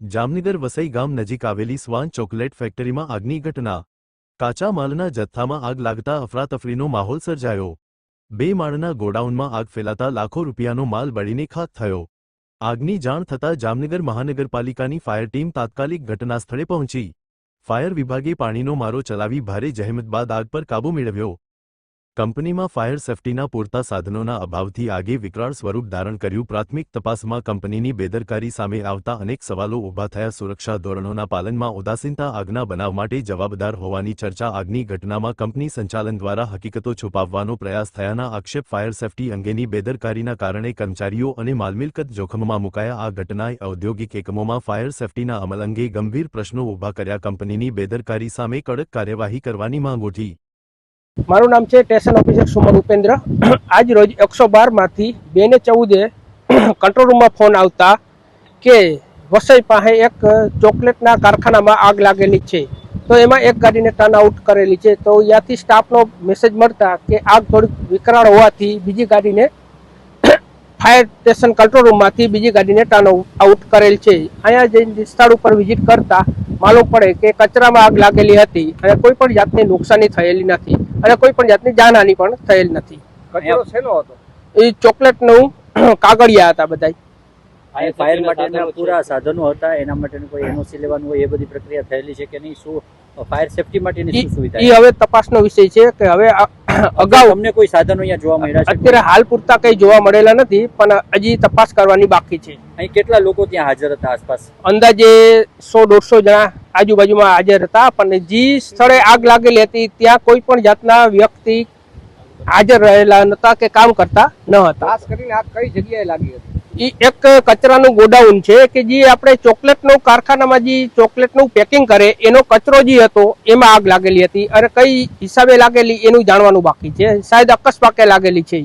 જામનગર વસઈ ગામ નજીક આવેલી સ્વાન ચોકલેટ ફેક્ટરીમાં આગની ઘટના। કાચા માલના જથ્થામાં આગ લાગતા અફરાતફરીનો માહોલ સર્જાયો। 2 માળના ગોડાઉનમાં આગ ફેલાતા લાખો રૂપિયાનો માલ બળીને ખાખ થયો। આગની જાણ થતાં જામનગર મહાનગરપાલિકાની ફાયર ટીમ તાત્કાલિક ઘટનાસ્થળે પહોંચી। ફાયર વિભાગે પાણીનો મારો ચલાવી ભારે જહેમત બાદ આગ પર કાબૂ મેળવ્યો। કંપનીમાં ફાયર સેફટીના પૂરતા સાધનોના અભાવથી આગે વિકરાળ સ્વરૂપ ધારણ કર્યું। પ્રાથમિક તપાસમાં કંપનીની બેદરકારી સામે આવતા અનેક સવાલો ઊભા થયા। સુરક્ષા ધોરણોના પાલનમાં ઉદાસીનતા આગના બનાવ માટે જવાબદાર હોવાની ચર્ચા। આગની ઘટનામાં કંપની સંચાલન દ્વારા હકીકતો છુપાવવાનો પ્રયાસ થયાના આક્ષેપ। ફાયર સેફટી અંગેની બેદરકારીના કારણે કર્મચારીઓ અને માલમિલકત જોખમમાં મુકાયા। આ ઘટનાએ ઔદ્યોગિક એકમોમાં ફાયર સેફટીના અમલ અંગે ગંભીર પ્રશ્નો ઊભા કર્યા। કંપનીની બેદરકારી સામે કડક કાર્યવાહી કરવાની માંગ ઉઠી। મારું નામ છે સ્ટેશન ઓફિસર સુમન ઉપેન્દ્ર। આજ રોજ 112 માંથી 2 ને 14 કંટ્રોલ રૂમમાં ફોન આવતા કે વસઈ પાસે એક ચોકલેટના કારખાનામાં આગ લાગેલી છે, તો એમાં એક ગાડીને ટર્ન આઉટ કરેલી છે। તો ત્યાંથી સ્ટાફનો મેસેજ મળતા કે આગ થોડી વિકરાળ હોવાથી બીજી ગાડીને ફાયર સ્ટેશન કંટ્રોલ રૂમમાંથી બીજી ગાડીને ટર્ન આઉટ કરેલ છે। અહીંયા જઈને સ્થળ ઉપર વિઝિટ કરતા માલુમ પડે કે કચરામાં આગ લાગેલી હતી અને કોઈ પણ જાતની નુકસાની થયેલી નથી અને કોઈ પણ જાતની જાનહાનિ પણ થયેલ નથી। કચરો શેનો હતો? એ ચોકલેટનું કાગળિયા હતા બધા। આ ફાયર માટેના પૂરા સાધનો હતા, એના માટેનું કોઈ એનઓસી લેવાનું હોય એ બધી પ્રક્રિયા થયેલી છે કે નહીં? શું ફાયર સેફટી માટેની શું સુવિધા? એ હવે તપાસનો વિષય છે કે હવે અગાઉ અમને કોઈ સાધનો અહીંયા જોવા મળ્યા છે? અત્યારે હાલ પૂરતા કઈ જોવા મળેલા નથી, પણ હજી તપાસ કરવાની બાકી છે। અહીં કેટલા લોકો ત્યાં હાજર હતા આસપાસ? અંદાજે 100-150 જણા આજુબાજુમાં હાજર હતા, પણ જે સ્થળે આગ લાગેલી હતી ત્યાં કોઈ પણ જાતના વ્યક્તિ હાજર રહેલા નતા કે કામ કરતા ન હતા। ખાસ કરીને આગ કઈ જગ્યાએ લાગી હતી? એ એક કચરાનું ગોડાઉન છે કે જે આપણે ચોકલેટનું કારખાનામાં જે ચોકલેટનું પેકિંગ કરે એનો કચરો જે હતો એમાં આગ લાગેલી હતી, અને કઈ હિસાબે લાગેલી એનું જાણવાનું બાકી છે। શાયદ અકસ્માતે લાગેલી છે।